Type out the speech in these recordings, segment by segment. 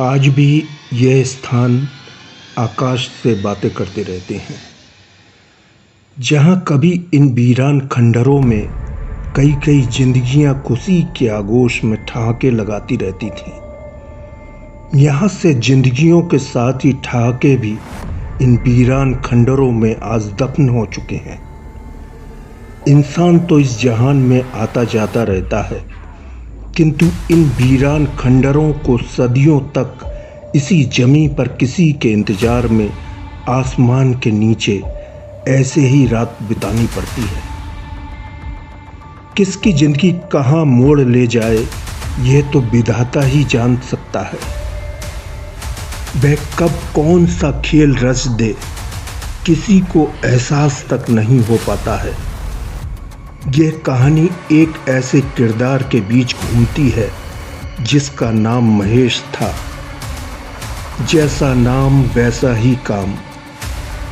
आज भी यह स्थान आकाश से बातें करते रहते हैं, जहाँ कभी इन वीरान खंडरों में कई कई जिंदगियां खुशी के आगोश में ठहाके लगाती रहती थीं। यहाँ से जिंदगियों के साथ ही ठहाके भी इन वीरान खंडरों में आज दफन हो चुके हैं। इंसान तो इस जहान में आता जाता रहता है, किंतु इन वीरान खंडरों को सदियों तक इसी जमीन पर किसी के इंतजार में आसमान के नीचे ऐसे ही रात बितानी पड़ती है। किसकी जिंदगी कहाँ मोड़ ले जाए यह तो विधाता ही जान सकता है। वह कब कौन सा खेल रच दे किसी को एहसास तक नहीं हो पाता है। यह कहानी एक ऐसे किरदार के बीच घूमती है जिसका नाम महेश था। जैसा नाम वैसा ही काम।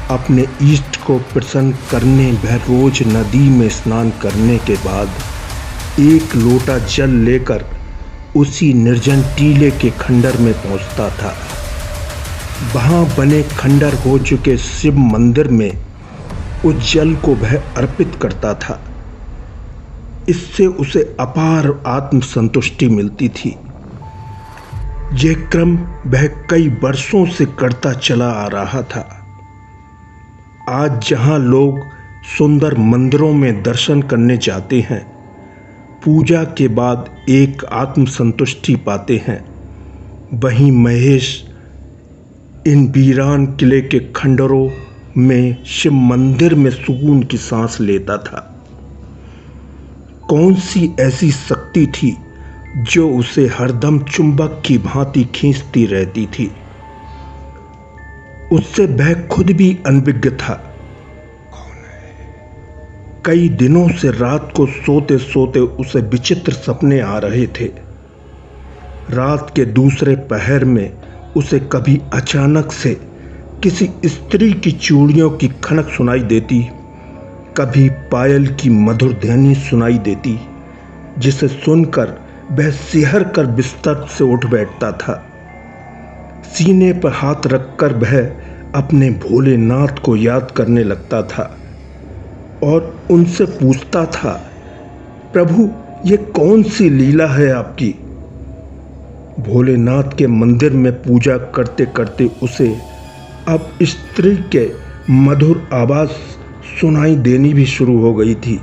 अपने इष्ट को प्रसन्न करने वह रोज नदी में स्नान करने के बाद एक लोटा जल लेकर उसी निर्जन टीले के खंडर में पहुंचता था। वहां बने खंडर हो चुके शिव मंदिर में उस जल को वह अर्पित करता था। इससे उसे अपार आत्म संतुष्टि मिलती थी। यह क्रम वह कई वर्षों से करता चला आ रहा था। आज जहां लोग सुंदर मंदिरों में दर्शन करने जाते हैं, पूजा के बाद एक आत्म संतुष्टि पाते हैं, वहीं महेश इन वीरान किले के खंडरों में शिव मंदिर में सुकून की सांस लेता था। कौन सी ऐसी शक्ति थी जो उसे हरदम चुंबक की भांति खींचती रहती थी। उससे वह खुद भी अनभिज्ञ था। कई दिनों से रात को सोते सोते उसे विचित्र सपने आ रहे थे। रात के दूसरे पहर में उसे कभी अचानक से किसी स्त्री की चूड़ियों की खनक सुनाई देती, कभी पायल की मधुर ध्वनि सुनाई देती, जिसे सुनकर वह सिहर कर बिस्तर से उठ बैठता था। सीने पर हाथ रखकर वह अपने भोलेनाथ को याद करने लगता था और उनसे पूछता था, प्रभु ये कौन सी लीला है आपकी। भोलेनाथ के मंदिर में पूजा करते करते उसे अब स्त्री के मधुर आवाज सुनाई देनी भी शुरू हो गई थी,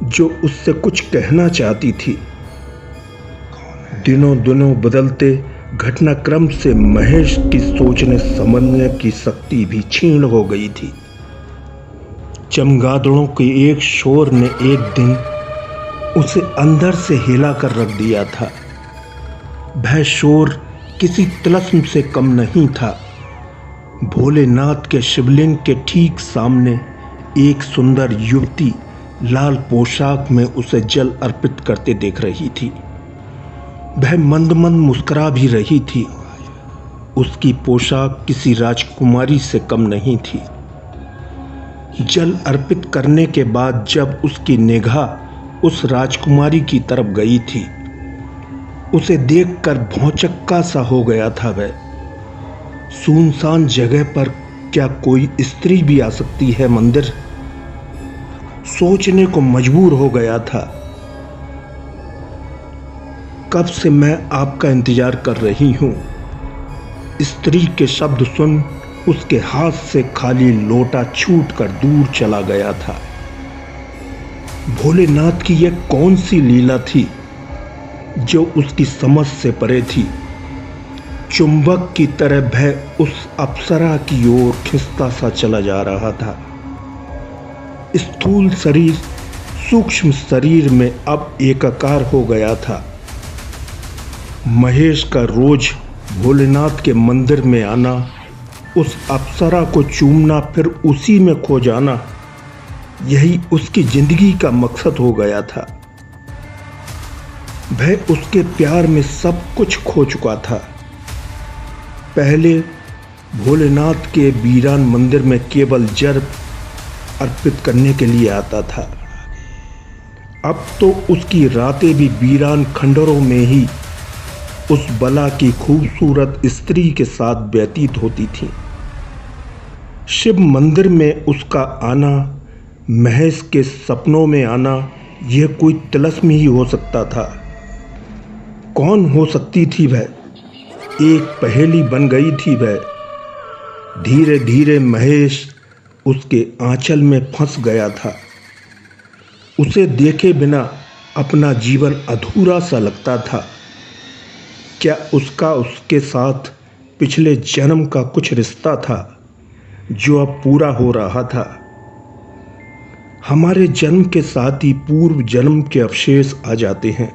जो उससे कुछ कहना चाहती थी। दिनों दिनों बदलते घटनाक्रम से महेश की सोचने समझने की शक्ति भी क्षीण हो गई थी। चमगादड़ों के एक शोर ने एक दिन उसे अंदर से हिला कर रख दिया था। वह शोर किसी तिलस्म से कम नहीं था। भोलेनाथ के शिवलिंग के ठीक सामने एक सुंदर युवती लाल पोशाक में उसे जल अर्पित करते देख रही थी। वह मंद मंद मुस्कुरा भी रही थी। उसकी पोशाक किसी राजकुमारी से कम नहीं थी। जल अर्पित करने के बाद जब उसकी निगाह उस राजकुमारी की तरफ गई थी, उसे देखकर भौचक्का सा हो गया था। वह सुनसान जगह पर क्या कोई स्त्री भी आ सकती है मंदिर, सोचने को मजबूर हो गया था। कब से मैं आपका इंतजार कर रही हूं। स्त्री के शब्द सुन उसके हाथ से खाली लोटा छूटकर दूर चला गया था। भोलेनाथ की यह कौन सी लीला थी जो उसकी समझ से परे थी। चुंबक की तरह वह उस अप्सरा की ओर खिंचता सा चला जा रहा था। स्थूल शरीर सूक्ष्म शरीर में अब एकाकार हो गया था। महेश का रोज भोलेनाथ के मंदिर में आना, उस अप्सरा को चूमना, फिर उसी में खो जाना, यही उसकी जिंदगी का मकसद हो गया था। वह उसके प्यार में सब कुछ खो चुका था। पहले भोलेनाथ के वीरान मंदिर में केवल जल अर्पित करने के लिए आता था। अब तो उसकी रातें भी वीरान खंडरों में ही उस बला की खूबसूरत स्त्री के साथ व्यतीत होती थीं। शिव मंदिर में उसका आना, महेश के सपनों में आना, यह कोई तिलिस्म ही हो सकता था। कौन हो सकती थी वह? एक पहेली बन गई थी वह। धीरे धीरे महेश उसके आंचल में फंस गया था। उसे देखे बिना अपना जीवन अधूरा सा लगता था। क्या उसका उसके साथ पिछले जन्म का कुछ रिश्ता था जो अब पूरा हो रहा था? हमारे जन्म के साथ ही पूर्व जन्म के अवशेष आ जाते हैं,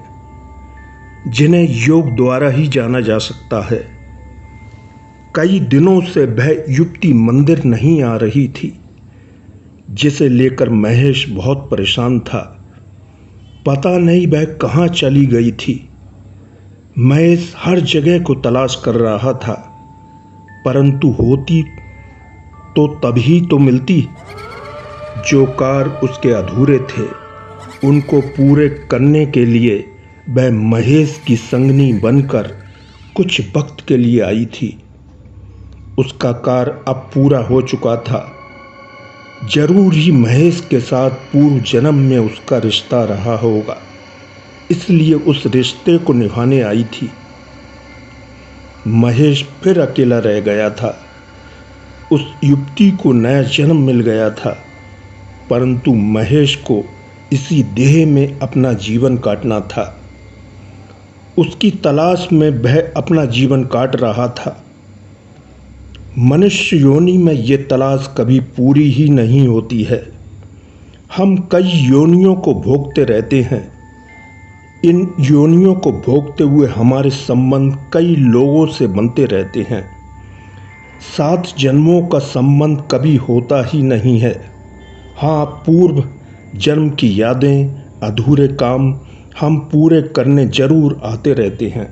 जिन्हें योग द्वारा ही जाना जा सकता है। कई दिनों से वह युवती मंदिर नहीं आ रही थी, जिसे लेकर महेश बहुत परेशान था। पता नहीं वह कहाँ चली गई थी। महेश हर जगह को तलाश कर रहा था, परंतु होती तो तभी तो मिलती। जो कार्य उसके अधूरे थे, उनको पूरे करने के लिए वह महेश की संगनी बनकर कुछ वक्त के लिए आई थी। उसका कार्य अब पूरा हो चुका था। जरूर ही महेश के साथ पूर्व जन्म में उसका रिश्ता रहा होगा, इसलिए उस रिश्ते को निभाने आई थी। महेश फिर अकेला रह गया था। उस युवती को नया जन्म मिल गया था, परंतु महेश को इसी देह में अपना जीवन काटना था। उसकी तलाश में वह अपना जीवन काट रहा था। मनुष्य योनि में ये तलाश कभी पूरी ही नहीं होती है। हम कई योनियों को भोगते रहते हैं। इन योनियों को भोगते हुए हमारे संबंध कई लोगों से बनते रहते हैं। 7 जन्मों का संबंध कभी होता ही नहीं है। हाँ, पूर्व जन्म की यादें, अधूरे काम हम पूरे करने जरूर आते रहते हैं।